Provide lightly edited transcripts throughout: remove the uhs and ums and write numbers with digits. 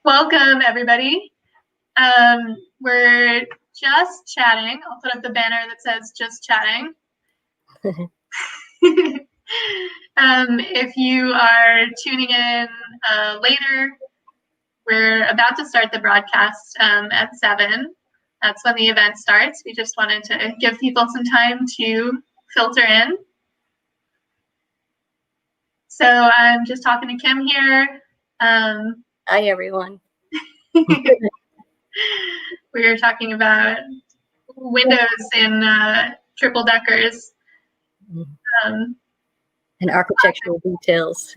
Welcome, everybody. We're just chatting. I'll put up the banner that says just chatting. If you are tuning in later, we're about to start the broadcast at 7. That's when the event starts. We just wanted to give people some time to filter in. So I'm just talking to Kim here. Hi, everyone. We were talking about windows in triple deckers. And architectural details.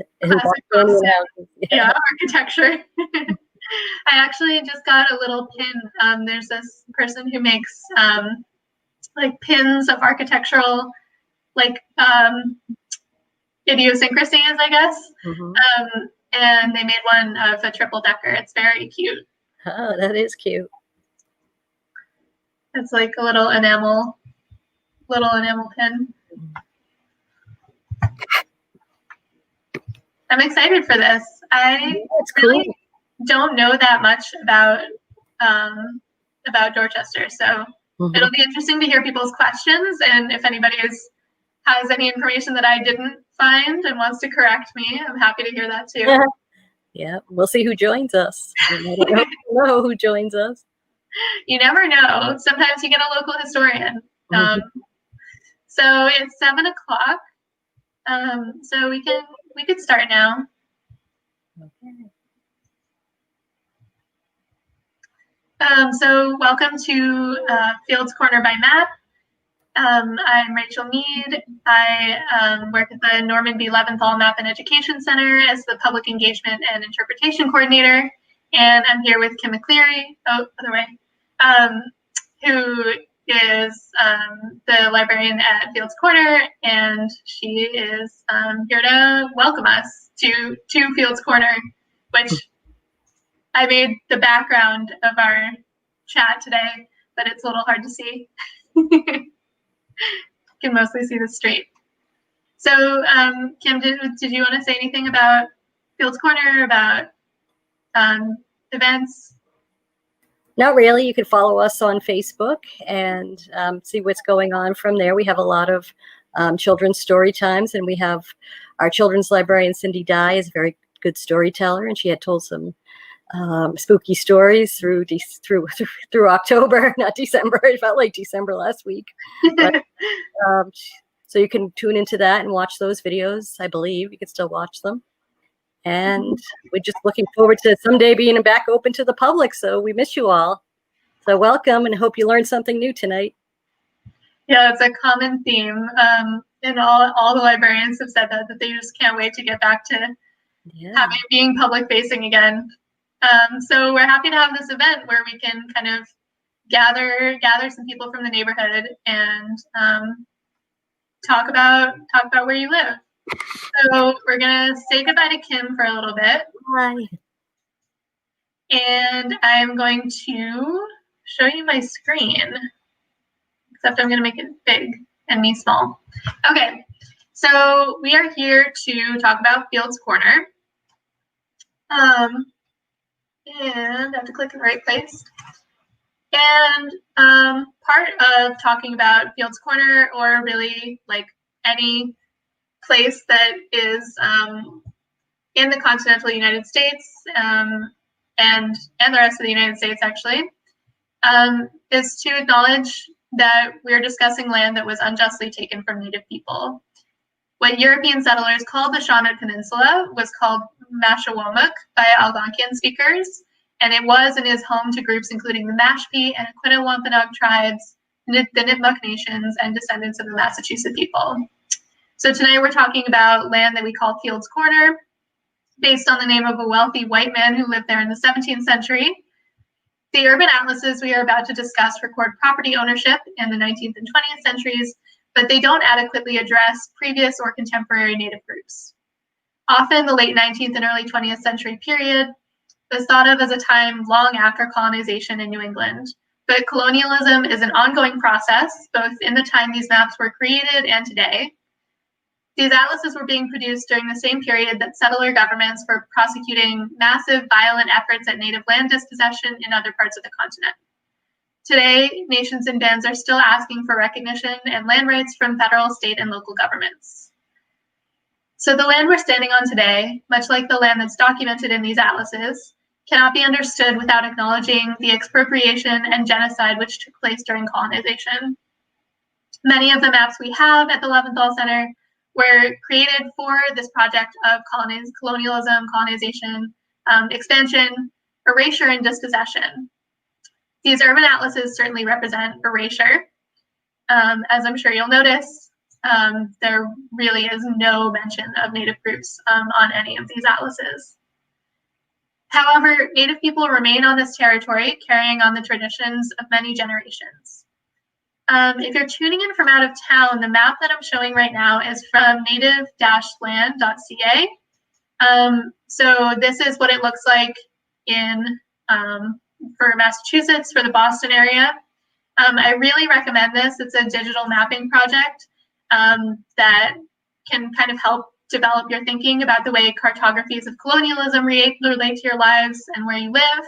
Yeah, architecture. I actually just got a little pin. There's this person who makes like pins of architectural like idiosyncrasies, I guess. And they made one of a triple decker. It's very cute. Oh, that is cute. It's like a little enamel pin. I'm excited for this. I really don't know that much about Dorchester, so it'll be interesting to hear people's questions, and if anybody has any information that I didn't find and wants to correct me, I'm happy to hear that too. Yeah, we'll see who joins us. You don't know who joins us. You never know. Sometimes you get a local historian. So it's 7 o'clock. So we could start now. Okay. So welcome to Fields Corner by Map. I'm Rachel Mead. I work at the Norman B. Leventhal Map Education Center as the Public Engagement and Interpretation Coordinator. And I'm here with Kim McCleary, other way, who is the librarian at Fields Corner, and she is here to welcome us to Fields Corner, which I made the background of our chat today, but it's a little hard to see. Can mostly see the street. So, Kim, did you want to say anything about Fields Corner, about events? Not really. You can follow us on Facebook and see what's going on from there. We have a lot of children's story times, and we have our children's librarian, Cindy Dye, is a very good storyteller, and she had told some spooky stories through October, not December. It felt like December last week. But, so you can tune into that and watch those videos. I believe you can still watch them. And we're just looking forward to someday being back open to the public. So we miss you all. So welcome, and hope you learned something new tonight. Yeah, it's a common theme. And all the librarians have said that they just can't wait to get back to being public facing again. So we're happy to have this event where we can kind of gather some people from the neighborhood and talk about where you live. So we're gonna say goodbye to Kim for a little bit. Bye. And I'm going to show you my screen, except I'm gonna make it big and me small. Okay, so we are here to talk about Fields Corner. And I have to click in the right place. And part of talking about Fields Corner, or really like any place that is in the continental United States and the rest of the United States actually, is to acknowledge that we're discussing land that was unjustly taken from Native people. What European settlers called the Shawanook Peninsula was called Mashawomack by Algonquian speakers, and it was and is home to groups including the Mashpee and Aquinnah-Wampanoag tribes, the Nipmuc nations, and descendants of the Massachusetts people. So tonight we're talking about land that we call Fields Corner, based on the name of a wealthy white man who lived there in the 17th century. The urban atlases we are about to discuss record property ownership in the 19th and 20th centuries, but they don't adequately address previous or contemporary Native groups. Often the late 19th and early 20th century period was thought of as a time long after colonization in New England, but colonialism is an ongoing process, both in the time these maps were created and today. These atlases were being produced during the same period that settler governments were prosecuting massive violent efforts at native land dispossession in other parts of the continent. Today, nations and bands are still asking for recognition and land rights from federal, state, and local governments. So the land we're standing on today, much like the land that's documented in these atlases, cannot be understood without acknowledging the expropriation and genocide which took place during colonization. Many of the maps we have at the Leventhal Center were created for this project of colonialism, colonization, expansion, erasure, and dispossession. These urban atlases certainly represent erasure. As I'm sure you'll notice, there really is no mention of Native groups on any of these atlases. However, Native people remain on this territory, carrying on the traditions of many generations. If you're tuning in from out of town, the map that I'm showing right now is from native-land.ca. So this is what it looks like for Massachusetts, for the Boston area. I really recommend this. It's a digital mapping project that can kind of help develop your thinking about the way cartographies of colonialism relate to your lives and where you live.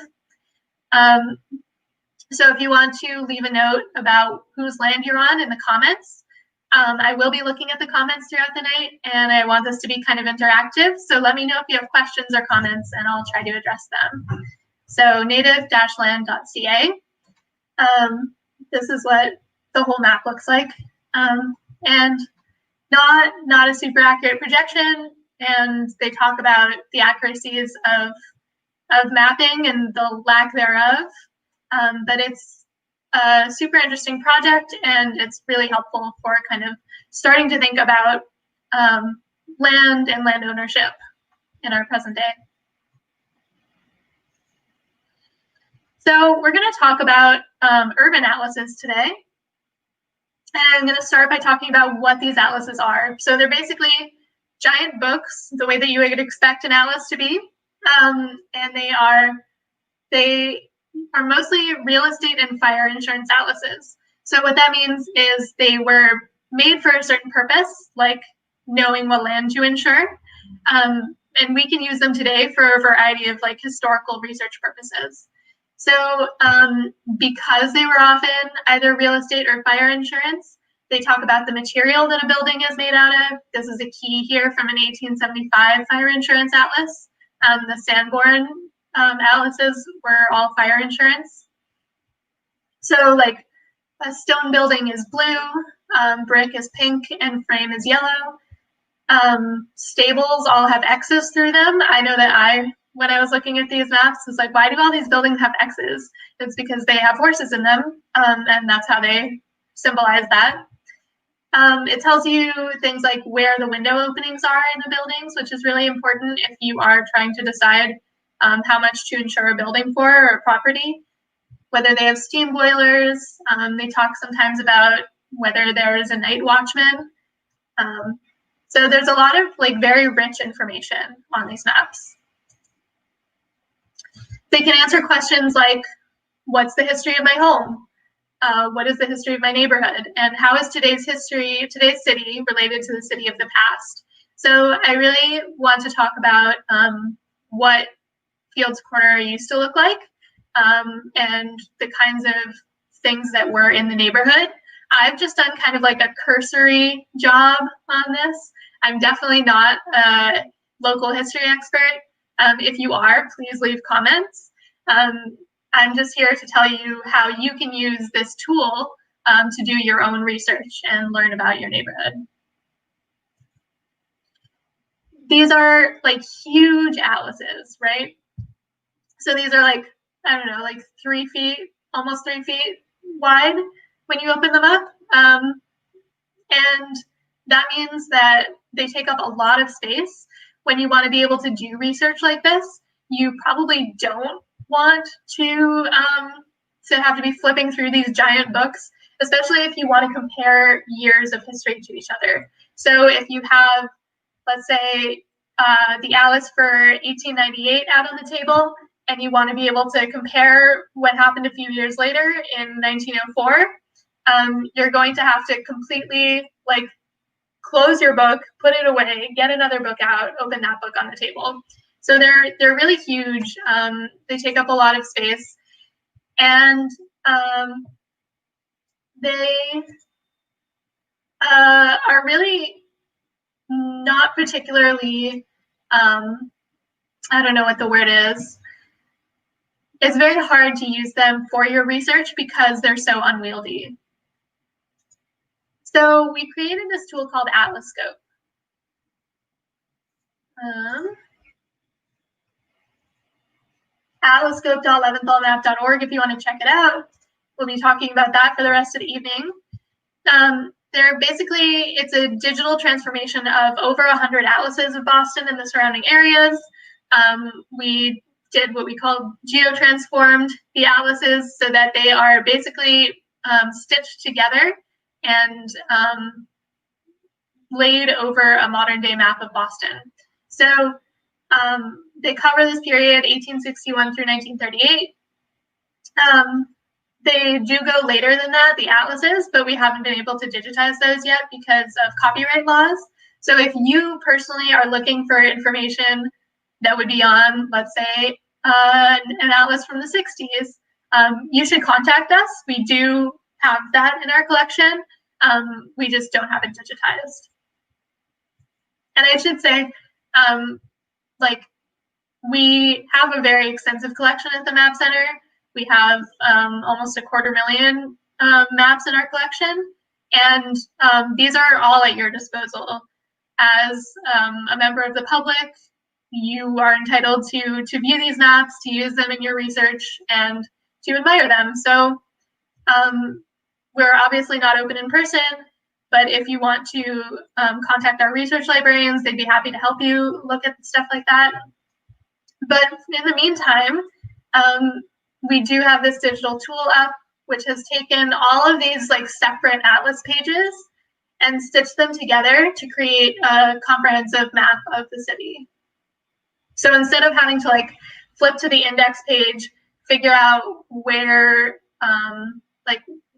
So if you want to leave a note about whose land you're on in the comments, I will be looking at the comments throughout the night, and I want this to be kind of interactive. So let me know if you have questions or comments, and I'll try to address them. So native-land.ca. This is what the whole map looks like, and not a super accurate projection. And they talk about the accuracies of mapping and the lack thereof. But it's a super interesting project, and it's really helpful for kind of starting to think about land and land ownership in our present day. So we're going to talk about urban atlases today. And I'm going to start by talking about what these atlases are. So they're basically giant books, the way that you would expect an atlas to be. And they are mostly real estate and fire insurance atlases. So what that means is they were made for a certain purpose, like knowing what land to insure. And we can use them today for a variety of like historical research purposes. So because they were often either real estate or fire insurance, they talk about the material that a building is made out of. This is a key here from an 1875 fire insurance atlas. The Sanborn atlases were all fire insurance. So like a stone building is blue, brick is pink, and frame is yellow. Stables all have X's through them. I know that when I was looking at these maps, was like, why do all these buildings have X's? It's because they have horses in them, and that's how they symbolize that. It tells you things like where the window openings are in the buildings, which is really important if you are trying to decide how much to insure a building for or a property. Whether they have steam boilers. They talk sometimes about whether there is a night watchman. So there's a lot of like very rich information on these maps. They can answer questions like, what's the history of my home? What is the history of my neighborhood? And how is today's city related to the city of the past? So I really want to talk about what Fields Corner used to look like and the kinds of things that were in the neighborhood. I've just done kind of like a cursory job on this. I'm definitely not a local history expert. If you are, please leave comments. I'm just here to tell you how you can use this tool to do your own research and learn about your neighborhood. These are like huge atlases, right? So these are like, I don't know, like 3 feet, almost 3 feet wide when you open them up. And that means that they take up a lot of space. When you want to be able to do research like this, you probably don't want to have to be flipping through these giant books, especially if you want to compare years of history to each other. So if you have, let's say, the atlas for 1898 out on the table, and you want to be able to compare what happened a few years later in 1904, you're going to have to completely like close your book, put it away, get another book out, open that book on the table. So they're really huge. They take up a lot of space, and they are really not particularly, I don't know what the word is. It's very hard to use them for your research because they're so unwieldy. So we created this tool called AtlasScope. atlascope.leventhalmap.org if you want to check it out. We'll be talking about that for the rest of the evening. It's a digital transformation of over 100 atlases of Boston and the surrounding areas. We did what we call geotransformed the atlases so that they are basically stitched together and laid over a modern day map of Boston. So they cover this period 1861 through 1938. They do go later than that, the atlases, but we haven't been able to digitize those yet because of copyright laws. So if you personally are looking for information that would be on, let's say, an atlas from the 60s, you should contact us. We do have that in our collection. We just don't have it digitized. And I should say, we have a very extensive collection at the Map Center. We have almost 250,000 maps in our collection, and these are all at your disposal. As a member of the public, you are entitled to view these maps, to use them in your research, and to admire them. So we're obviously not open in person, but if you want to contact our research librarians, they'd be happy to help you look at stuff like that. But in the meantime, we do have this digital tool app, which has taken all of these separate atlas pages and stitched them together to create a comprehensive map of the city. So instead of having to flip to the index page, figure out where,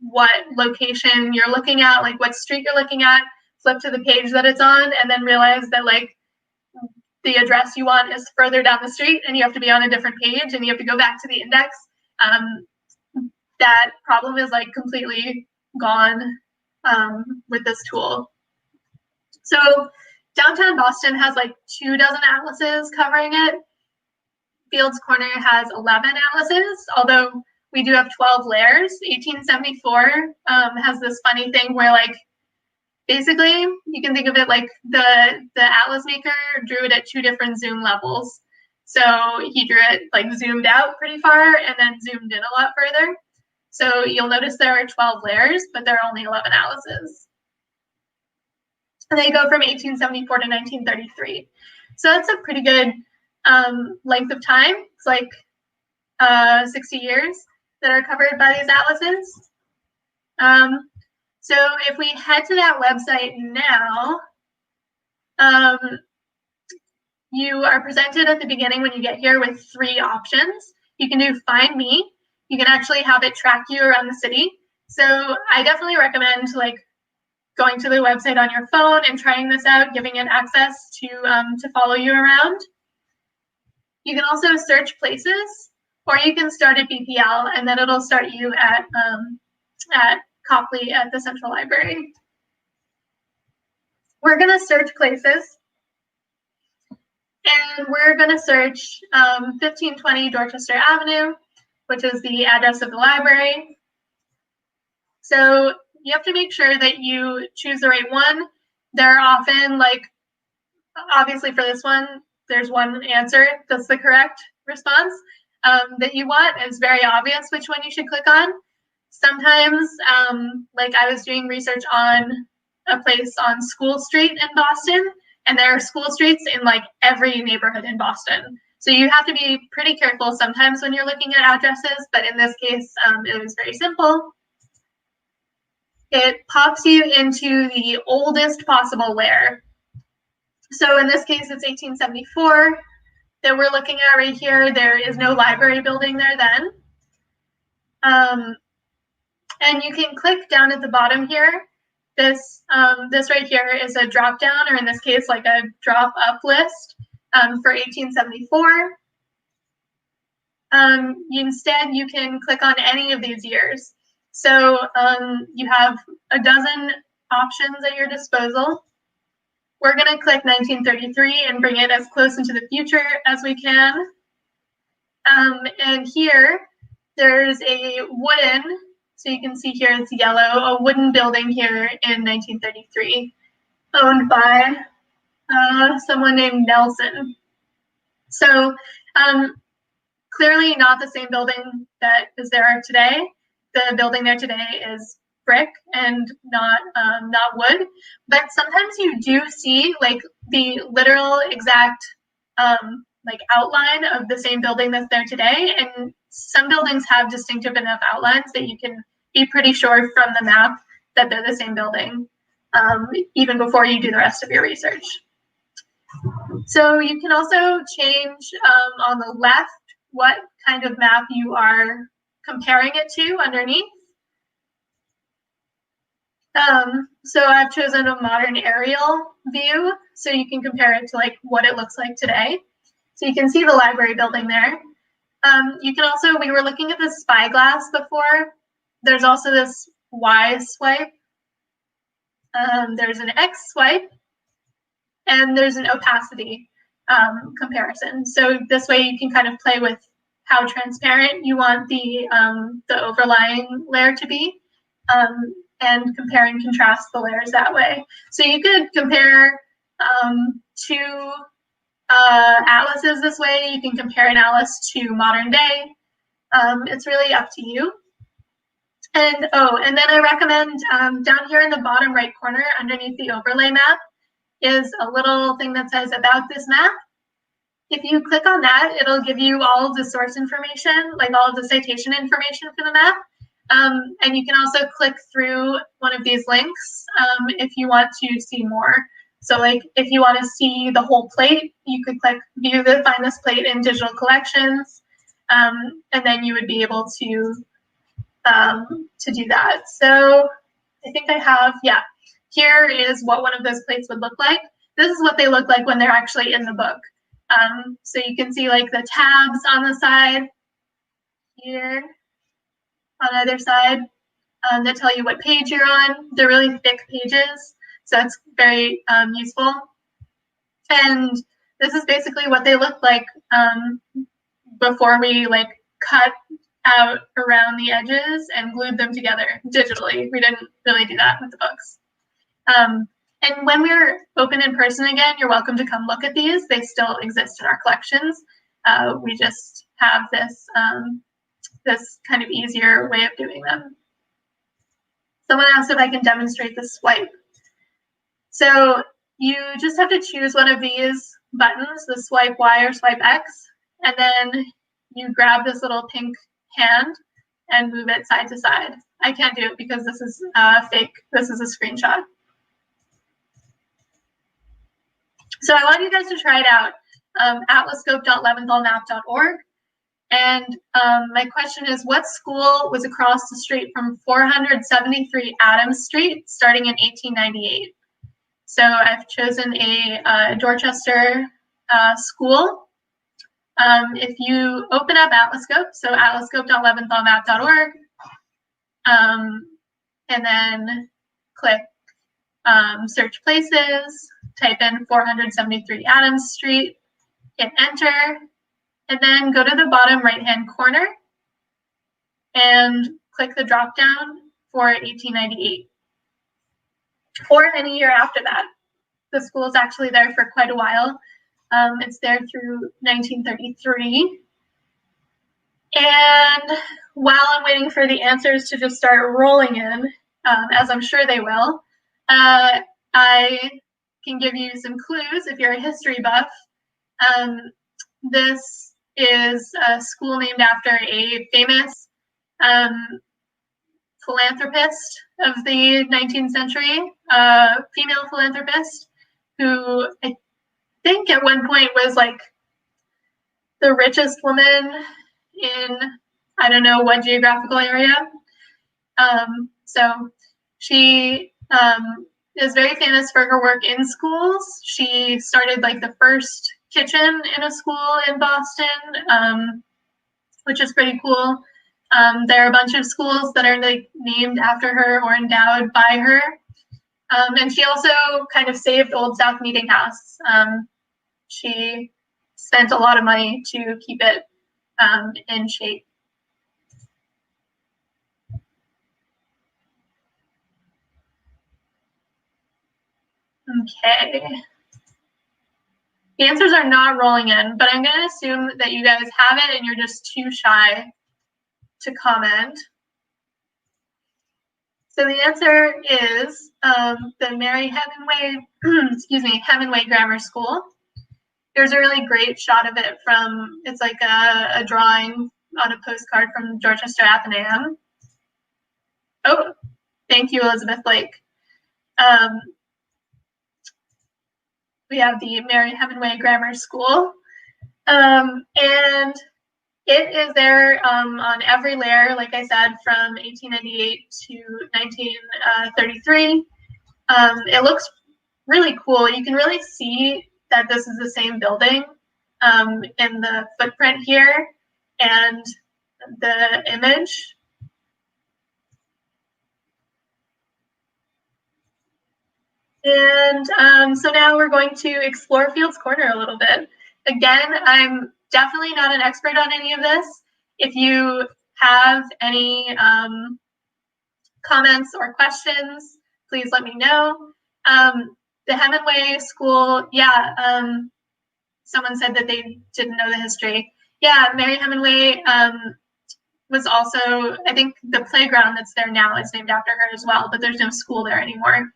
what location you're looking at, what street you're looking at, flip to the page that it's on, and then realize that the address you want is further down the street and you have to be on a different page and you have to go back to the index. That problem is completely gone with this tool. So downtown Boston has 24 atlases covering it. Fields Corner has 11 atlases, although we do have 12 layers. 1874 has this funny thing where basically, you can think of it like the atlas maker drew it at 2 different zoom levels. So he drew it zoomed out pretty far and then zoomed in a lot further. So you'll notice there are 12 layers, but there are only 11 atlases. And they go from 1874 to 1933. So that's a pretty good length of time. It's 60 years that are covered by these atlases. So if we head to that website now, you are presented at the beginning when you get here with 3 options. You can do Find Me. You can actually have it track you around the city. So I definitely recommend going to the website on your phone and trying this out, giving it access to follow you around. You can also search places, or you can start at BPL, and then it'll start you at Copley at the Central Library. We're going to search places, and we're going to search 1520 Dorchester Avenue, which is the address of the library. So you have to make sure that you choose the right one. There are often, obviously for this one, there's one answer that's the correct response that you want. It's very obvious which one you should click on. Sometimes, I was doing research on a place on School Street in Boston, and there are school streets in every neighborhood in Boston. So you have to be pretty careful sometimes when you're looking at addresses, but in this case, it was very simple. It pops you into the oldest possible layer. So in this case, it's 1874 that we're looking at right here. There is no library building there then. And you can click down at the bottom here. this right here is a drop down, or in this case, like a drop up list for 1874. Instead, you can click on any of these years. So you have a dozen options at your disposal. We're going to click 1933 and bring it as close into the future as we can. And here, there's a wooden, so you can see here it's yellow, a wooden building here in 1933, owned by someone named Nelson. So clearly not the same building that is there today. The building there today is brick and not wood, but sometimes you do see like the literal exact like outline of the same building that's there today, and some buildings have distinctive enough outlines that you can be pretty sure from the map that they're the same building, even before you do the rest of your research. So you can also change on the left what kind of map you are comparing it to underneath. So I've chosen a modern aerial view, so you can compare it to like what it looks like today. So you can see the library building there. You can also, we were looking at the spyglass before. There's also this Y swipe. There's an X swipe, and there's an opacity comparison. So this way you can kind of play with how transparent you want the overlying layer to be, and compare and contrast the layers that way. So you could compare two atlases this way. You can compare an atlas to modern day. It's really up to you. And and then I recommend down here in the bottom right corner underneath the overlay map is a little thing that says about this map. If you click on that, it'll give you all of the source information, like all of the citation information for the map. And you can also click through one of these links if you want to see more. So like if you want to see the whole plate, you could click view the find this plate in digital collections, and then you would be able to do that. So I think I have, yeah, here is what one of those plates would look like. This is what they look like when they're actually in the book. So you can see like the tabs on the side here, on either side, that tell you what page you're on. They're really thick pages, so it's very useful. And this is basically what they look like before we like cut out around the edges and glued them together digitally. We didn't really do that with the books. And when we're open in person again, you're welcome to come look at these. They still exist in our collections. We just have this this kind of easier way of doing them. Someone asked if I can demonstrate the swipe. So you just have to choose one of these buttons, the swipe Y or swipe X, and then you grab this little pink hand and move it side to side. I can't do it because this is fake. This is a screenshot. So I want you guys to try it out, atlascope.leventhalmap.org. And my question is, what school was across the street from 473 Adams Street starting in 1898? So I've chosen a Dorchester school. If you open up Atlascope, so atlascope.leventhalmap.org, and then click search places, type in 473 Adams Street, hit enter, and then go to the bottom right-hand corner and click the drop-down for 1898. Or any year after that. The school is actually there for quite a while. It's there through 1933. And while I'm waiting for the answers to just start rolling in, as I'm sure they will, I can give you some clues if you're a history buff. This is a school named after a famous philanthropist of the 19th century, female philanthropist, who I think at one point was like the richest woman in, I don't know what geographical area. So she is very famous for her work in schools. She started like the first kitchen in a school in Boston, which is pretty cool. There are a bunch of schools that are like named after her or endowed by her. And she also kind of saved Old South Meeting House. She spent a lot of money to keep it in shape. Okay. The answers are not rolling in, but I'm going to assume that you guys have it and you're just too shy to comment. So the answer is the Mary Hemingway, Hemingway Grammar School. There's a really great shot of it from, it's like a drawing on a postcard from Dorchester Athenaeum. Oh, thank you, Elizabeth Blake. We have the Mary Hemingway Grammar School. And it is there on every layer, like I said, from 1898 to 1933. It looks really cool. You can really see that this is the same building in the footprint here and the image. And so now we're going to explore Fields Corner a little bit. Again, I'm definitely not an expert on any of this. If you have any comments or questions, please let me know. The Hemingway School, yeah, someone said that they didn't know the history. Yeah, Mary Hemingway was also, I think the playground that's there now is named after her as well, but there's no school there anymore.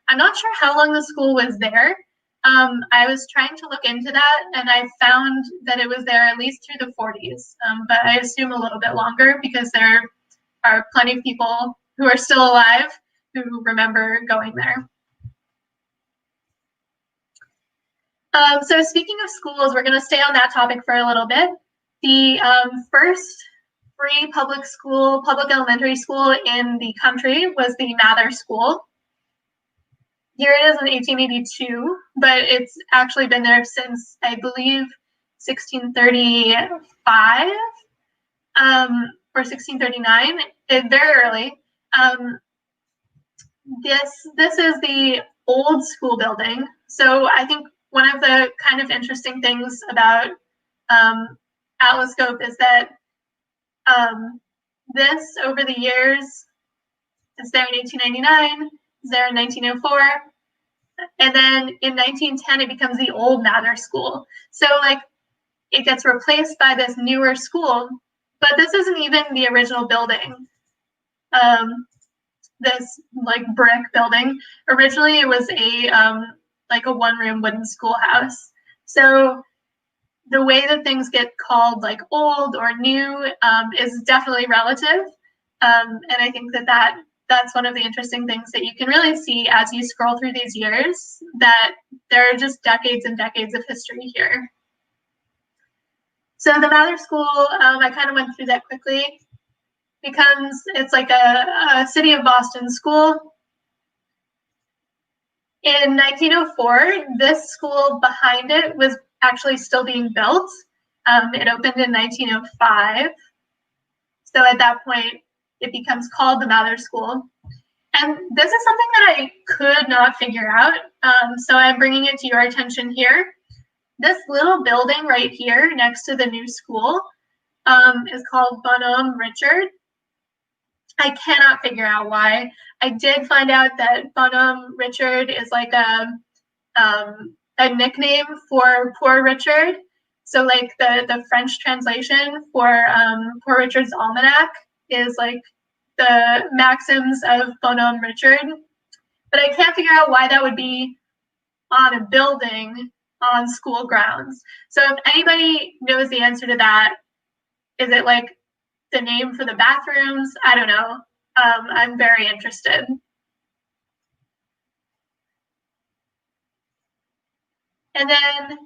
I'm not sure how long the school was there. I was trying to look into that, and I found that it was there at least through the 40s, but I assume a little bit longer because there are plenty of people who are still alive who remember going there. So speaking of schools, we're going to stay on that topic for a little bit. The first free public elementary school in the country was the Mather School. Here it is in 1882, but it's actually been there since, I believe, 1635 or 1639, very early. This is the old school building. So I think one of the kind of interesting things about Atlascope is that this, over the years, is there in 1899, is there in 1904, and then in 1910 it becomes the old Mather School. So like it gets replaced by this newer school, but this isn't even the original building. This like brick building. Originally it was a like a one-room wooden schoolhouse. So the way that things get called like old or new is definitely relative. And I think that that's one of the interesting things that you can really see as you scroll through these years, that there are just decades and decades of history here. So the Mather School, I kind of went through that quickly. It's like a City of Boston school. In 1904, this school behind it was actually still being built. It opened in 1905. So at that point, it becomes called the Mather School. And this is something that I could not figure out. So I'm bringing it to your attention here. This little building right here next to the new school is called Bonhomme Richard. I cannot figure out why. I did find out that Bonhomme Richard is like a nickname for Poor Richard. So like the French translation for Poor Richard's Almanac is like the maxims of Bonhomme Richard. But I can't figure out why that would be on a building on school grounds. So if anybody knows the answer to that, is it like the name for the bathrooms? I don't know. I'm very interested. And then,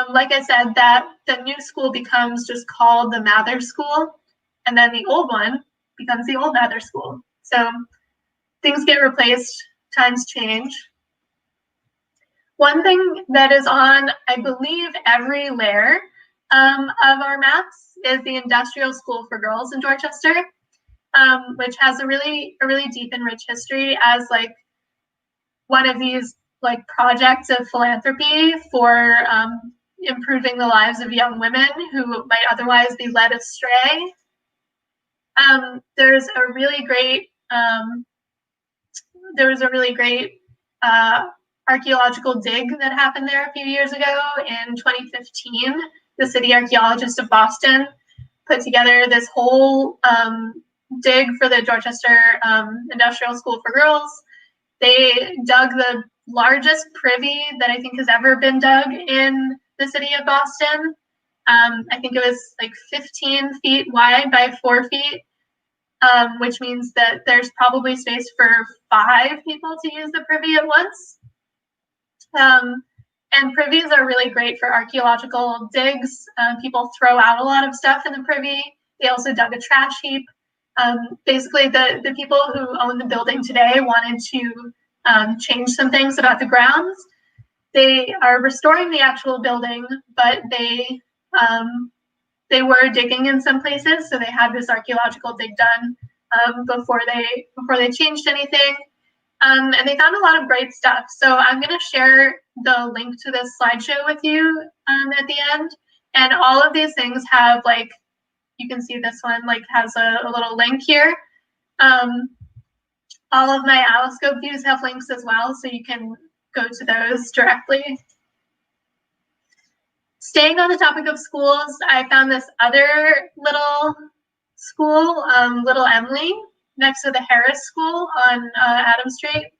like I said, that the new school becomes just called the Mather School, and then the old one becomes the old Mather School. So things get replaced times change. One thing that is on, I believe, every layer of our maps is the Industrial School for Girls in Dorchester, which has a really deep and rich history as like one of these like projects of philanthropy for improving the lives of young women who might otherwise be led astray. There's a really great archaeological dig that happened there a few years ago in 2015. The city archaeologist of Boston put together this whole dig for the Dorchester Industrial School for Girls. They dug the largest privy that I think has ever been dug in the city of Boston. I think it was like 15 feet wide by 4 feet, which means that there's probably space for 5 people to use the privy at once. And privies are really great for archaeological digs. People throw out a lot of stuff in the privy. They also dug a trash heap. Basically, the people who own the building today wanted to change some things about the grounds. They are restoring the actual building, but they were digging in some places, so they had this archaeological dig done before they changed anything. And they found a lot of great stuff. So I'm going to share the link to this slideshow with you at the end. And all of these things have, like, you can see this one like has a little link here. All of my Atlascope views have links as well, so you can go to those directly. Staying on the topic of schools, I found this other little school, Little Emily, next to the Harris School on Adams Street.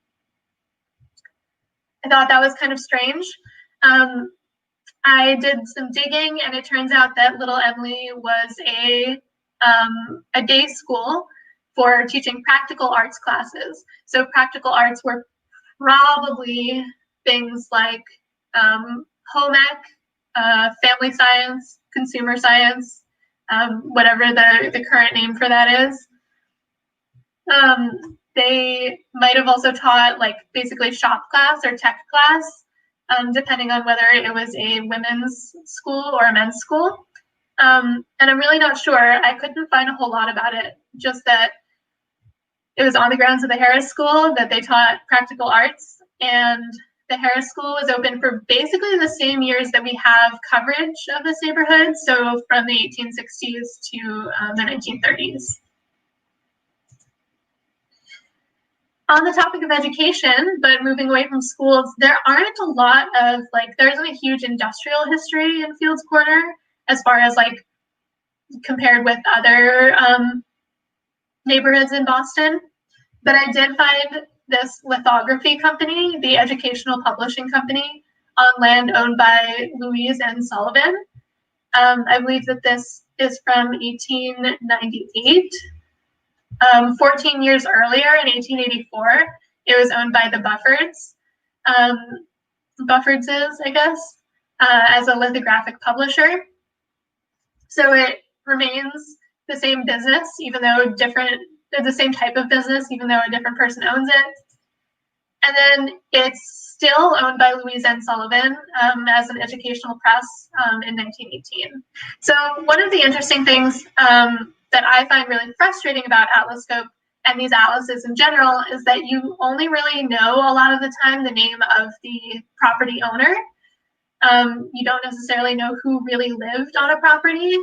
I thought that was kind of strange. I did some digging, and it turns out that Little Emily was a day school for teaching practical arts classes. So practical arts were probably things like home ec, family science, consumer science, whatever the current name for that is. They might have also taught like basically shop class or tech class, depending on whether it was a women's school or a men's school. And I'm really not sure. I couldn't find a whole lot about it, just that it was on the grounds of the Harris School that they taught practical arts, and the Harris School was open for basically the same years that we have coverage of this neighborhood, so from the 1860s to the 1930s. On the topic of education, but moving away from schools, there aren't a lot of, like, there isn't a huge industrial history in Fields Corner as far as, like, compared with other neighborhoods in Boston. But I did find this lithography company, the Educational Publishing Company, on land owned by Louise and Sullivan. I believe that this is from 1898. 14 years earlier, in 1884, it was owned by the Buffords, Buffordses, I guess, as a lithographic publisher. So it remains the same business, even though different, the same type of business, even though a different person owns it. And then it's still owned by Louise and Sullivan as an educational press in 1918. So one of the interesting things that I find really frustrating about Atlascope and these atlases in general is that you only really know a lot of the time the name of the property owner. You don't necessarily know who really lived on a property,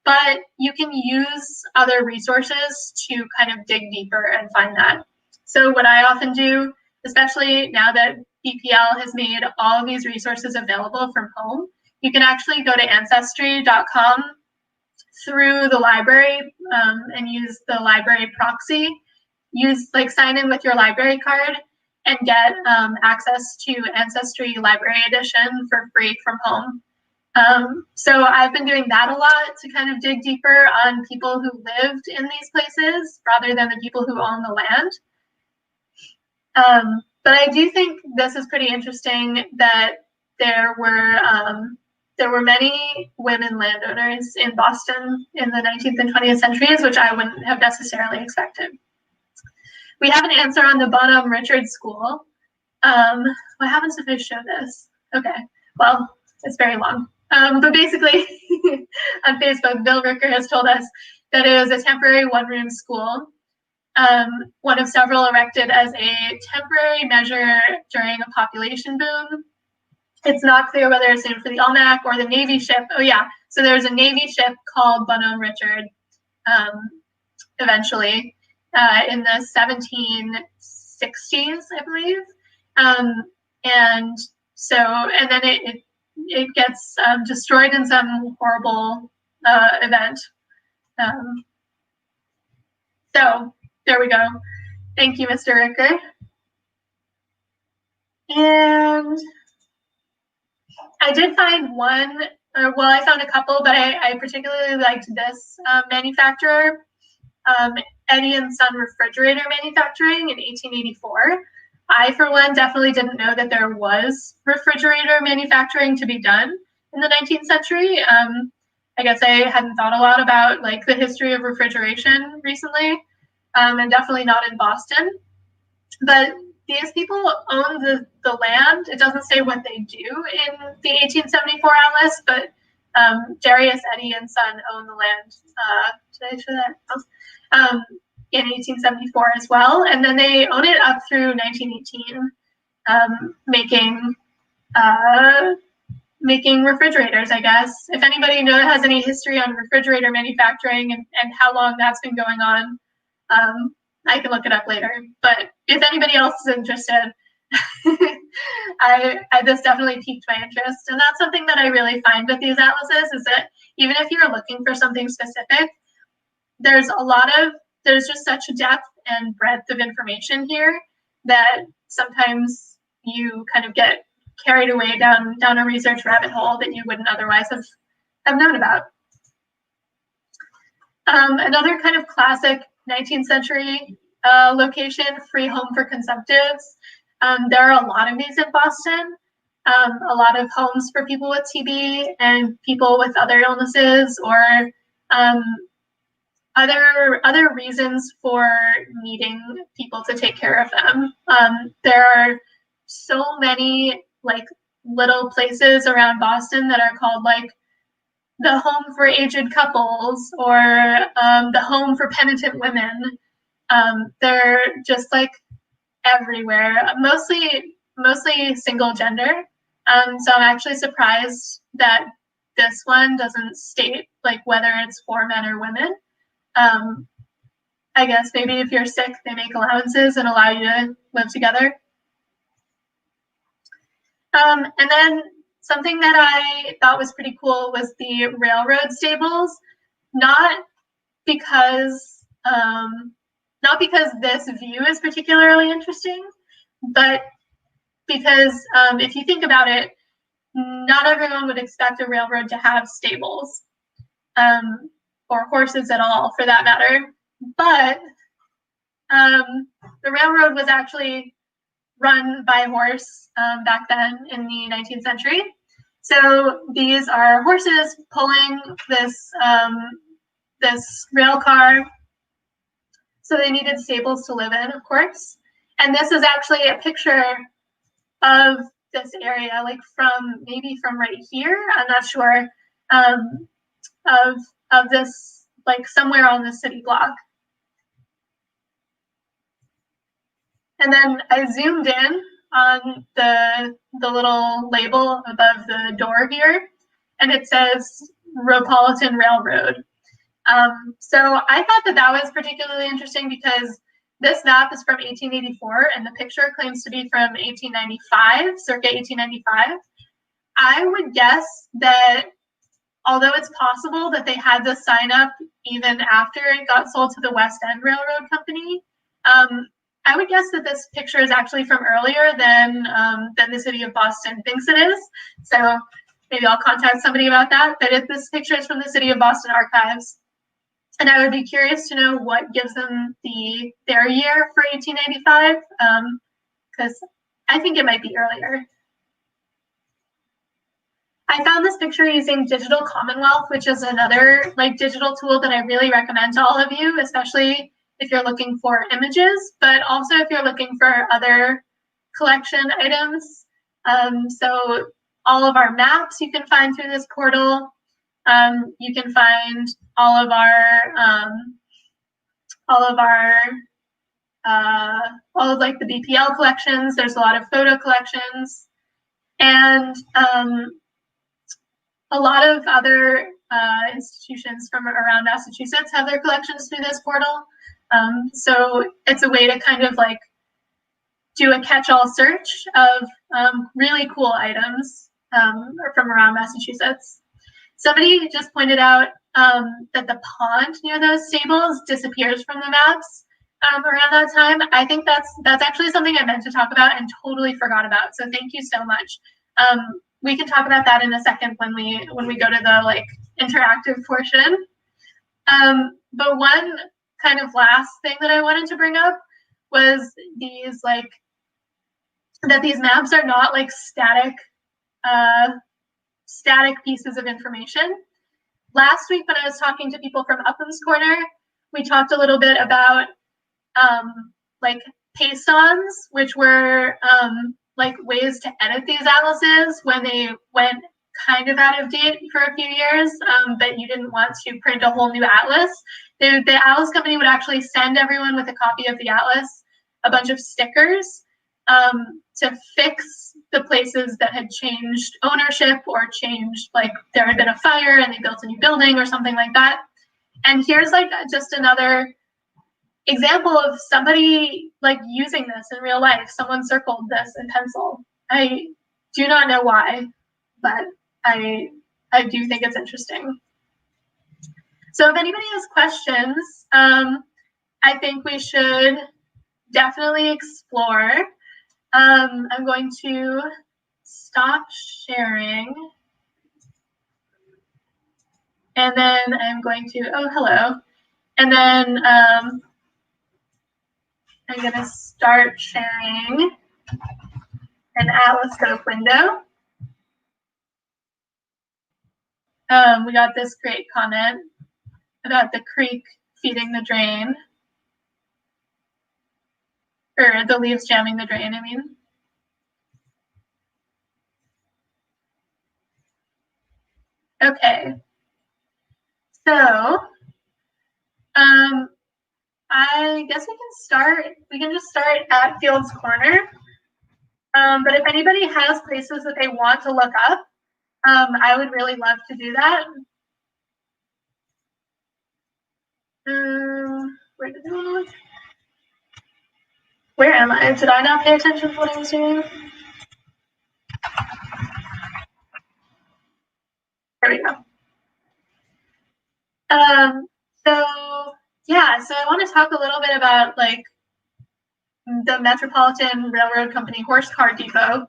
but you can use other resources to kind of dig deeper and find that. So what I often do, especially now that BPL has made all of these resources available from home, you can actually go to ancestry.com through the library and use the library proxy. Sign in with your library card and get access to Ancestry Library Edition for free from home. So I've been doing that a lot to kind of dig deeper on people who lived in these places rather than the people who own the land. But I do think this is pretty interesting that there were many women landowners in Boston in the 19th and 20th centuries, which I wouldn't have necessarily expected. we have an answer on the Bonham Richard School. What happens if I show this? Okay, well, it's very long. But basically, on Facebook, Bill Ricker has told us that it was a temporary one-room school, one of several erected as a temporary measure during a population boom. It's not clear whether it's named for the Almanac or the Navy ship. Oh yeah, so there's a Navy ship called Bonhomme Richard eventually in the 1760s, I believe. And then it gets destroyed in some horrible event. So there we go. Thank you, Mr. Ricker. And I did find one, well, I found a couple, but I particularly liked this manufacturer, Eddy and Son Refrigerator Manufacturing in 1884. I, for one, definitely didn't know that there was refrigerator manufacturing to be done in the 19th century. I guess I hadn't thought a lot about like the history of refrigeration recently, and definitely not in Boston. But these people own the land. It doesn't say what they do in the 1874 atlas, but Darius, Eddy, and Son own the land. Did I show that? In 1874 as well. And then they own it up through 1918, making refrigerators, I guess. If anybody has any history on refrigerator manufacturing and how long that's been going on, I can look it up later. But if anybody else is interested, this definitely piqued my interest. And that's something that I really find with these atlases is that even if you're looking for something specific, there's just such depth and breadth of information here that sometimes you kind of get carried away down a research rabbit hole that you wouldn't otherwise have known about. Another kind of classic 19th century location, free home for consumptives. There are a lot of these in Boston, a lot of homes for people with TB and people with other illnesses or other reasons for needing people to take care of them. There are so many like little places around Boston that are called like the home for aged couples or the home for penitent women. They're just like everywhere, mostly single gender. So I'm actually surprised that this one doesn't state like whether it's for men or women. I guess maybe if you're sick, they make allowances and allow you to live together. And then something that I thought was pretty cool was the railroad stables, not because this view is particularly interesting, but because if you think about it, not everyone would expect a railroad to have stables, or horses at all for that matter. But the railroad was actually run by horse back then in the 19th century. So these are horses pulling this rail car. So they needed stables to live in, of course. And this is actually a picture of this area, like maybe from right here. I'm not sure, of this, like somewhere on the city block. And then I zoomed in on the little label above the door here, and it says Ropolitan Railroad. So I thought that was particularly interesting because this map is from 1884 and the picture claims to be from 1895, circa 1895. I would guess that although it's possible that they had this sign up even after it got sold to the West End Railroad Company, I would guess that this picture is actually from earlier than the city of Boston thinks it is. So maybe I'll contact somebody about that. But if this picture is from the City of Boston Archives, and I would be curious to know what gives them their year for 1895, because I think it might be earlier. I found this picture using Digital Commonwealth, which is another like digital tool that I really recommend to all of you, especially if you're looking for images, but also if you're looking for other collection items. So all of our maps you can find through this portal. You can find all of like the BPL collections. There's a lot of photo collections, and a lot of other institutions from around Massachusetts have their collections through this portal. So it's a way to kind of like do a catch-all search of really cool items from around Massachusetts. Somebody just pointed out that the pond near those stables disappears from the maps around that time. I think that's actually something I meant to talk about and totally forgot about. So thank you so much. We can talk about that in a second when we go to the like interactive portion. But one kind of last thing that I wanted to bring up was these like that these maps are not like static pieces of information. Last week when I was talking to people from Upham's Corner, we talked a little bit about like paste-ons, which were like ways to edit these atlases when they went kind of out of date for a few years, but you didn't want to print a whole new atlas. The atlas company would actually send everyone with a copy of the atlas a bunch of stickers to fix the places that had changed ownership or changed, like there had been a fire and they built a new building or something like that. And here's like just another example of somebody like using this in real life. Someone circled this in pencil. I do not know why, but I do think it's interesting. So if anybody has questions, I think we should definitely explore. I'm going to stop sharing. And then I'm going to, oh, hello. And then I'm going to start sharing an Atlascope window. We got this great comment about the creek feeding the drain. Or the leaves jamming the drain, I mean. Okay. So, I guess we can just start at Fields Corner. But if anybody has places that they want to look up, I would really love to do that. Where did I look? Where am I? Did I not pay attention to what I was doing? There we go. So yeah, so I want to talk a little bit about like the Metropolitan Railroad Company horse car depot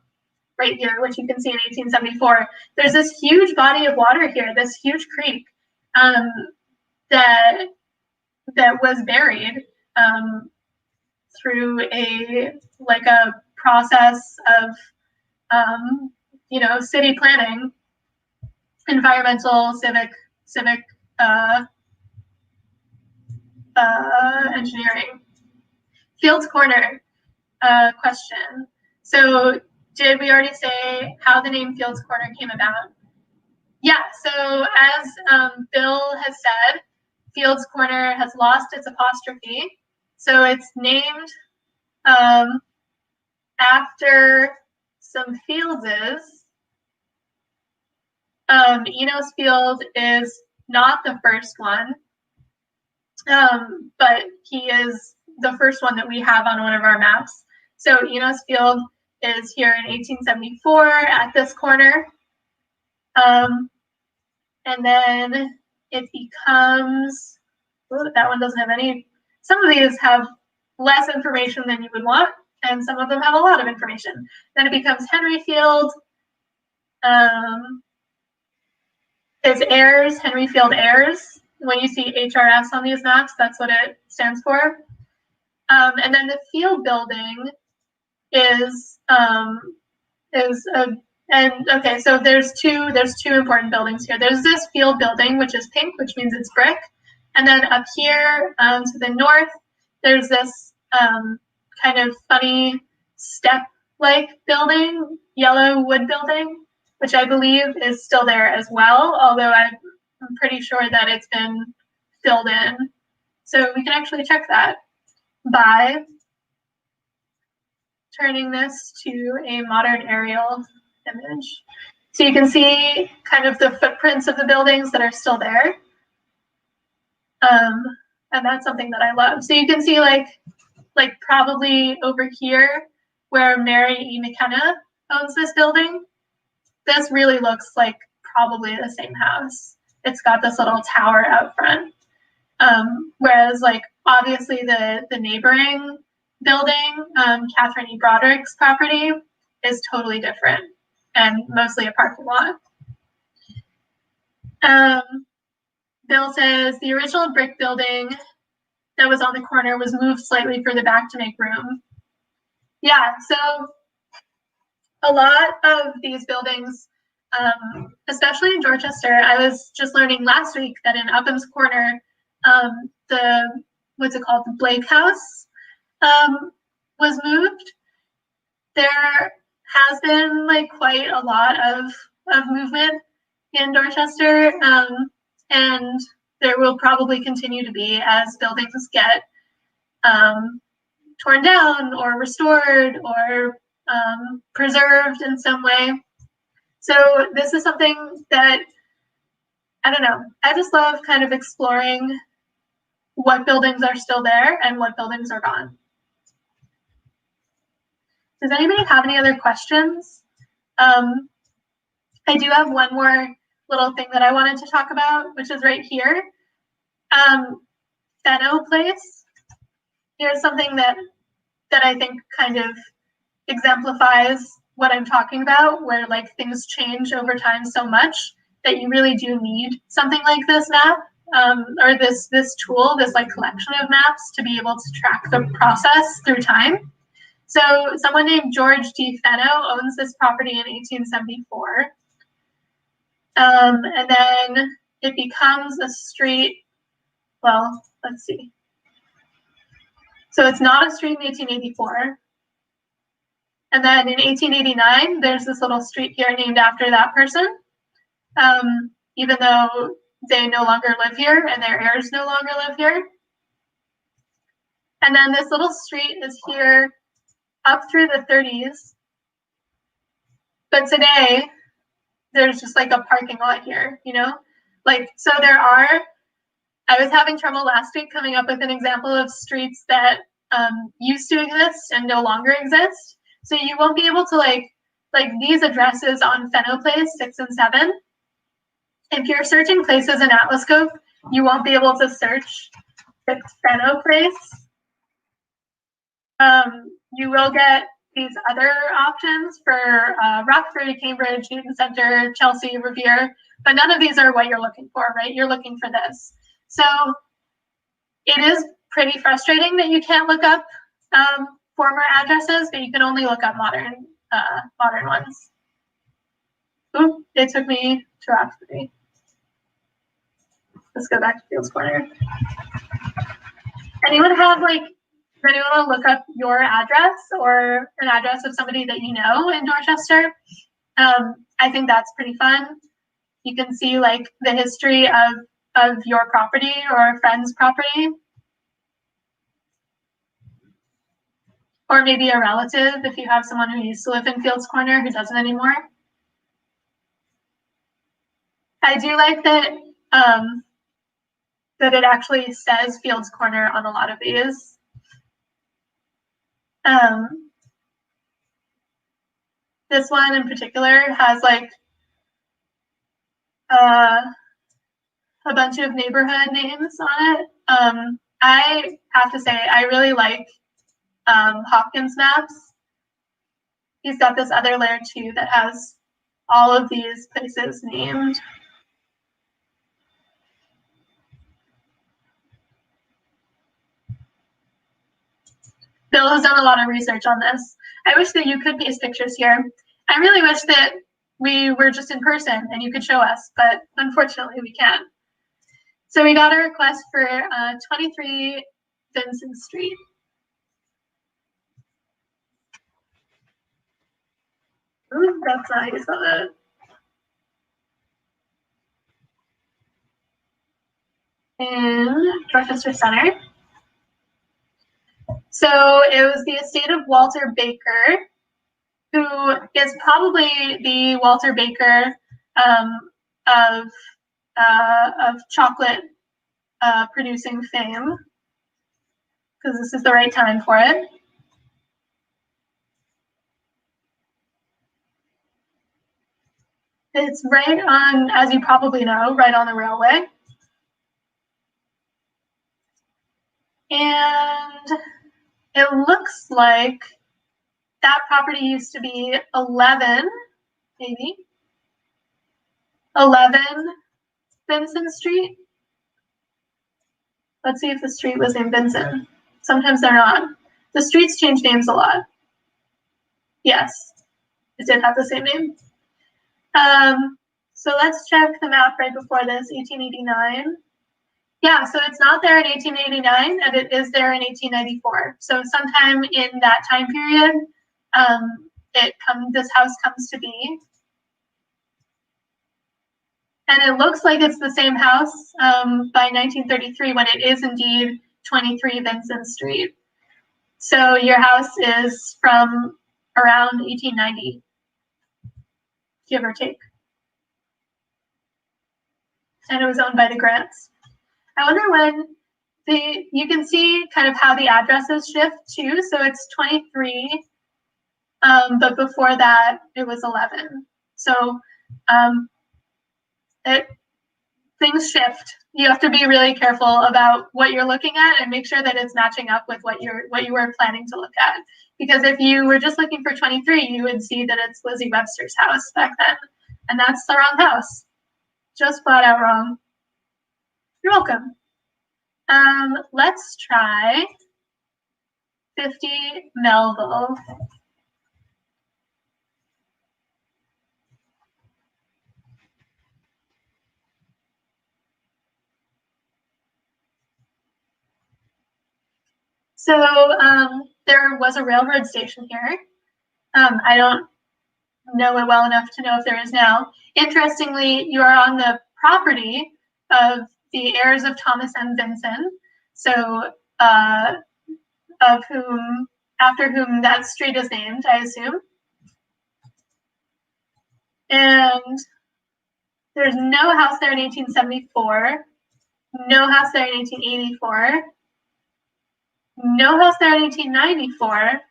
right here, which you can see in 1874. There's this huge body of water here, this huge creek that was buried through a process of city planning, environmental, civic engineering. Fields Corner question. So did we already say how the name Fields Corner came about? Yeah, so as Bill has said, Fields Corner has lost its apostrophe. So it's named after some fieldses. Enos Field is not the first one, but he is the first one that we have on one of our maps. So Enos Field is here in 1874 at this corner. And then it becomes, that one doesn't have any, some of these have less information than you would want, and some of them have a lot of information. Then it becomes Henry Field. It's Ayers, Henry Field Ayers. When you see HRS on these maps, that's what it stands for. And then the field building is okay, so there's two important buildings here. There's this field building, which is pink, which means it's brick. And then up here to the north there's this kind of funny step-like building, yellow wood building, which I believe is still there as well, although I'm pretty sure that it's been filled in. So we can actually check that by turning this to a modern aerial image. So you can see kind of the footprints of the buildings that are still there. And that's something that I love. So you can see like probably over here where Mary E. McKenna owns this building, this really looks like probably the same house. It's got this little tower out front. Whereas like obviously the neighboring building, Catherine E. Broderick's property, is totally different and mostly a parking lot. Bill says the original brick building that was on the corner was moved slightly further back to make room. Yeah, so a lot of these buildings, especially in Dorchester, I was just learning last week that in Upham's Corner, what's it called, the Blake House was moved. There has been like quite a lot of movement in Dorchester, and there will probably continue to be as buildings get torn down or restored or preserved in some way. So this is something that, I don't know, I just love kind of exploring what buildings are still there and what buildings are gone. Does anybody have any other questions? I do have one more little thing that I wanted to talk about, which is right here. Fenno Place. Here's something that I think kind of exemplifies what I'm talking about, where like things change over time so much that you really do need something like this map, or this tool, this like collection of maps to be able to track the process through time. So someone named George D. Fenno owns this property in 1874. And then it becomes a street, well, let's see. So it's not a street in 1884. And then in 1889, there's this little street here named after that person, even though they no longer live here and their heirs no longer live here. And then this little street is here up through the 30s. But today, there's just like a parking lot here, you know? Like, so there are, I was having trouble last week coming up with an example of streets that used to exist and no longer exist. So you won't be able to like these addresses on Fenno Place 6 and 7. If you're searching places in AtlasScope, you won't be able to search Fenno Place. You will get these other options for Rockford, Cambridge, Newton Center, Chelsea, Revere, but none of these are what you're looking for, right? You're looking for this. So it is pretty frustrating that you can't look up former addresses, but you can only look up modern ones. Oop, it took me to Rockford. Let's go back to Fields Corner. Anyone have like, does anyone want to look up your address or an address of somebody that you know in Dorchester? I think that's pretty fun. You can see like the history of your property or a friend's property. Or maybe a relative if you have someone who used to live in Fields Corner who doesn't anymore. I do like that that it actually says Fields Corner on a lot of these. This one in particular has like a bunch of neighborhood names on it. I have to say, I really like Hopkins Maps. He's got this other layer too that has all of these places named. Bill has done a lot of research on this. I wish that you could paste pictures here. I really wish that we were just in person and you could show us, but unfortunately we can't. So we got a request for 23 Vincent Street. Ooh, that's not how you spell that. In Dorchester Center. So it was the estate of Walter Baker, who is probably the Walter Baker of chocolate producing fame, because this is the right time for it. It's right on, as you probably know, right on the railway. And it looks like that property used to be 11, maybe, 11 Vincent Street. Let's see if the street was named Vincent. Sometimes they're not. The streets change names a lot. Yes, it did have the same name. So let's check the map right before this, 1889. Yeah, so it's not there in 1889, and it is there in 1894. So sometime in that time period, this house comes to be. And it looks like it's the same house by 1933, when it is indeed 23 Vincent Street. So your house is from around 1890, give or take. And it was owned by the Grants. I wonder when you can see kind of how the addresses shift too. So it's 23, but before that it was 11. So things shift. You have to be really careful about what you're looking at and make sure that it's matching up with what you were planning to look at. Because if you were just looking for 23, you would see that it's Lizzie Webster's house back then, and that's the wrong house. Just flat out wrong. You're welcome. Let's try 50 Melville. So there was a railroad station here. I don't know it well enough to know if there is now. Interestingly, you are on the property of the heirs of Thomas and Vincent, so after whom that street is named, I assume. And there's no house there in 1874, no house there in 1884, no house there in 1894.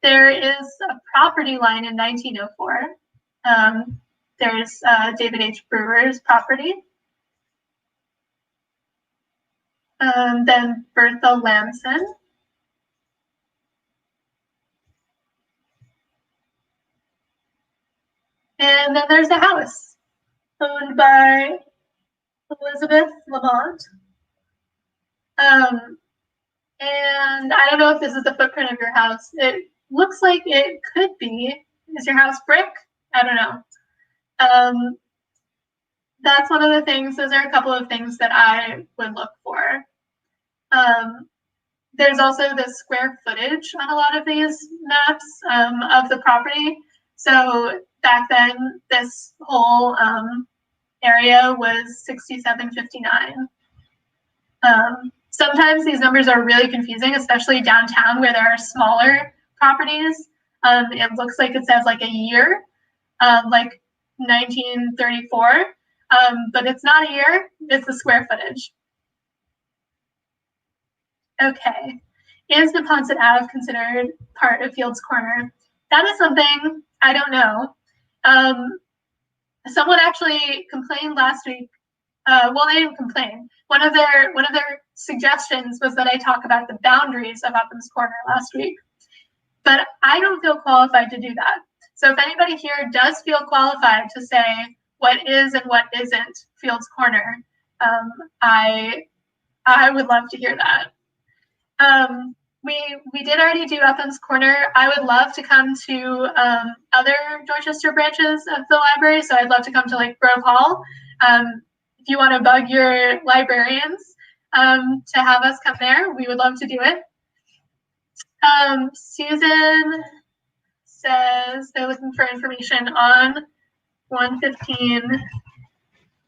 There is a property line in 1904. There's David H. Brewer's property. Then Bertha Lamson. And then there's a house owned by Elizabeth Lamont. And I don't know if this is the footprint of your house. It looks like it could be. Is your house brick? I don't know. That's one of the things. Those are a couple of things that I would look for. There's also the square footage on a lot of these maps of the property. So back then, this whole area was 6759. Sometimes these numbers are really confusing, especially downtown where there are smaller properties. It looks like it says like a year, like 1934, but it's not a year, it's the square footage. Okay, is Neponset Ave considered part of Fields Corner? That is something I don't know. Someone actually complained last week. Well, they didn't complain. One of their suggestions was that I talk about the boundaries of Upham's Corner last week, but I don't feel qualified to do that. So if anybody here does feel qualified to say what is and what isn't Fields Corner, I would love to hear that. We did already do Upham's Corner. I would love to come to other Dorchester branches of the library. So I'd love to come to like Grove Hall. If you want to bug your librarians, to have us come there. We would love to do it. Susan says they're looking for information on 115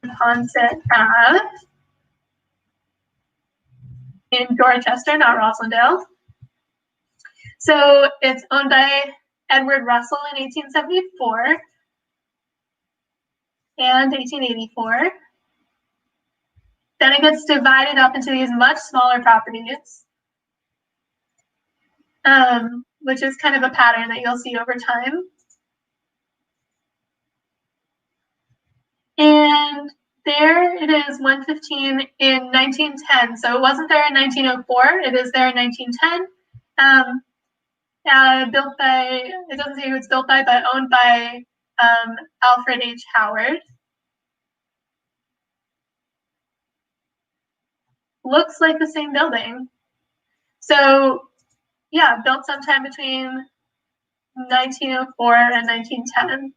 Ponset Ave in Dorchester, not Roslindale. So it's owned by Edward Russell in 1874 and 1884. Then it gets divided up into these much smaller properties, which is kind of a pattern that you'll see over time. And there it is, 115 in 1910. So it wasn't there in 1904. It is there in 1910. Built by, it doesn't say who it's built by, but owned by Alfred H. Howard. Looks like the same building. So yeah, built sometime between 1904 and 1910.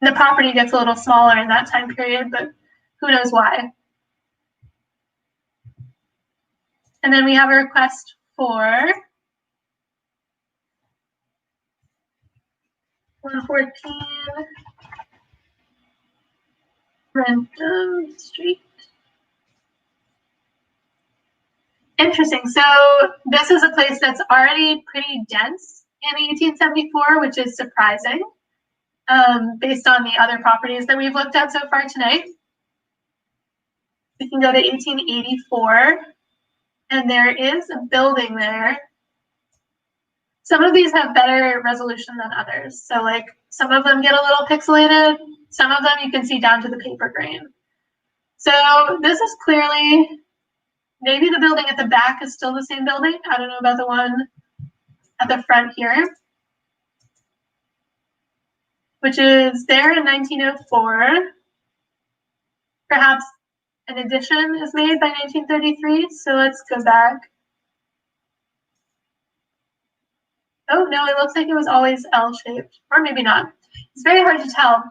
The property gets a little smaller in that time period, but who knows why. And then we have a request for 114 Rentham Street. Interesting. So this is a place that's already pretty dense in 1874, which is surprising based on the other properties that we've looked at so far tonight. We can go to 1884, and there is a building there. Some of these have better resolution than others. So like some of them get a little pixelated. Some of them you can see down to the paper grain. So this is clearly, maybe the building at the back is still the same building. I don't know about the one at the front here, which is there in 1904. Perhaps an addition is made by 1933. So let's go back. Oh no, it looks like it was always L-shaped, or maybe not. It's very hard to tell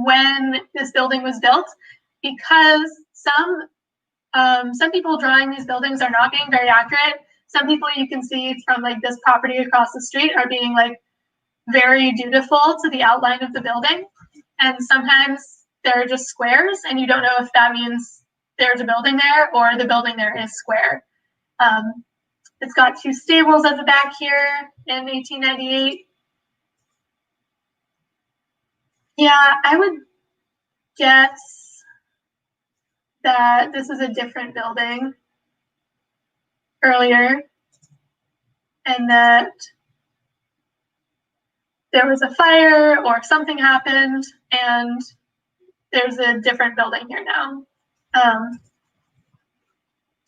when this building was built, because some people drawing these buildings are not being very accurate. Some people you can see from like this property across the street are being like very dutiful to the outline of the building. And sometimes they're just squares and you don't know if that means there's a building there or the building there is square. It's got two stables at the back here in 1898. Yeah, I would guess that this is a different building earlier, and that there was a fire or something happened and there's a different building here now.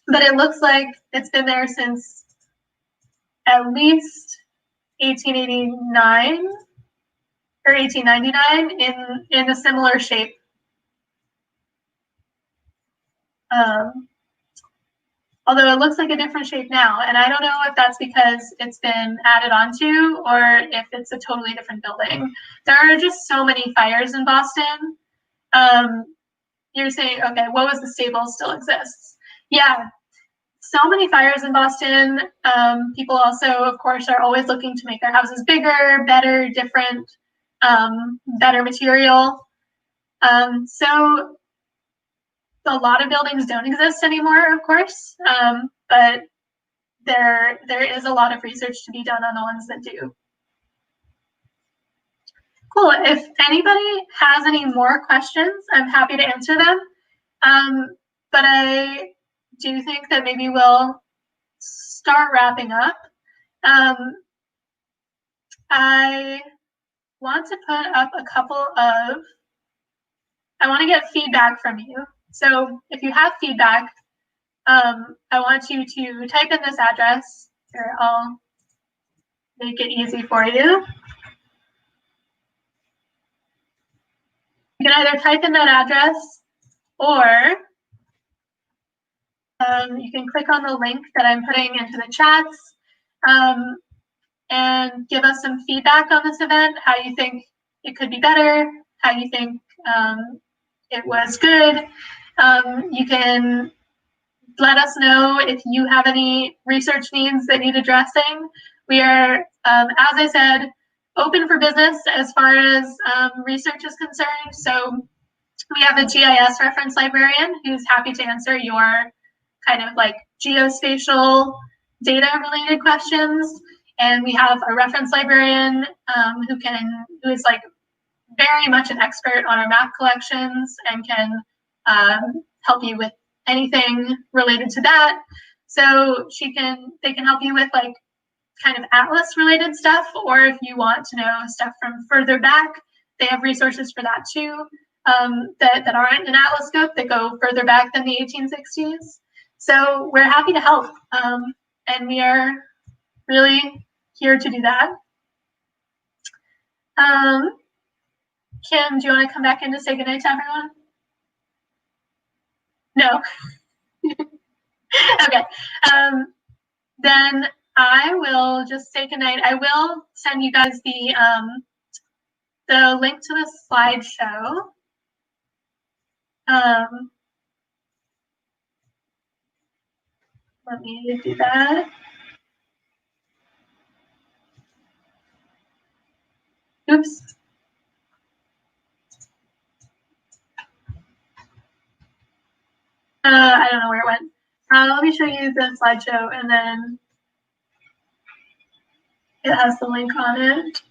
But it looks like it's been there since at least 1889 or 1899 in a similar shape. Although it looks like a different shape now, and I don't know if that's because it's been added onto or if it's a totally different building. There are just so many fires in Boston. You're saying, okay, what was the stable still exists? Yeah, so many fires in Boston. People also, of course, are always looking to make their houses bigger, better, different, better material. So a lot of buildings don't exist anymore, of course, but there is a lot of research to be done on the ones that do. Cool. If anybody has any more questions, I'm happy to answer them. But I do think that maybe we'll start wrapping up. I want to put up a couple of, I want to get feedback from you. So if you have feedback, I want you to type in this address. Here, I'll make it easy for you. You can either type in that address or you can click on the link that I'm putting into the chats and give us some feedback on this event, how you think it could be better, how you think it was good. You can let us know if you have any research needs that need addressing. We are, as I said, open for business as far as research is concerned. So we have a GIS reference librarian who's happy to answer your kind of like geospatial data related questions. And we have a reference librarian who is like very much an expert on our map collections and can help you with anything related to that. So they can help you with like kind of atlas related stuff, or if you want to know stuff from further back, they have resources for that too, that aren't an atlas scope, that go further back than the 1860s. So we're happy to help, and we are really here to do that. Kim, do you want to come back in to say goodnight to everyone? No. Okay. Then I will just say goodnight. I will send you guys the link to the slideshow. Let me do that. Oops. I don't know where it went. Let me show you the slideshow, and then it has the link on it.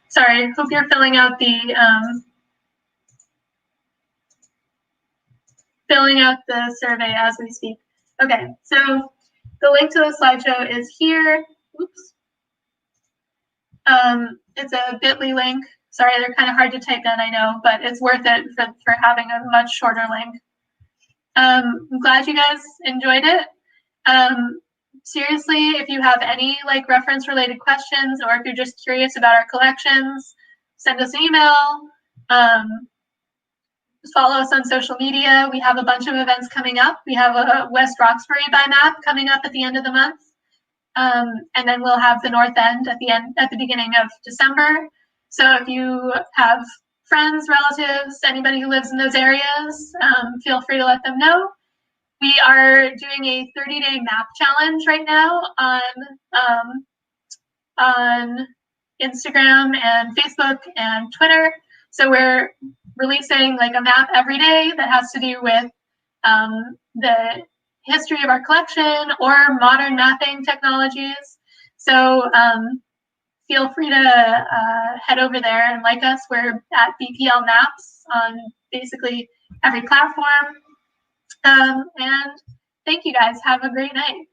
Sorry, hope you're filling out the survey as we speak. Okay, so the link to the slideshow is here. Oops. It's a bit.ly link. Sorry, they're kind of hard to type in, I know, but it's worth it for having a much shorter link. I'm glad you guys enjoyed it. Seriously, if you have any like reference related questions, or if you're just curious about our collections, send us an email. Follow us on social media. We have a bunch of events coming up. We have a West Roxbury by map coming up at the end of the month. And then we'll have the North End at the beginning of December. So if you have friends, relatives, anybody who lives in those areas, feel free to let them know. We are doing a 30-day map challenge right now on Instagram and Facebook and Twitter. So we're releasing like a map every day that has to do with the history of our collection or modern mapping technologies. So feel free to head over there and like us. We're at BPL Maps on basically every platform. And thank you guys. Have a great night.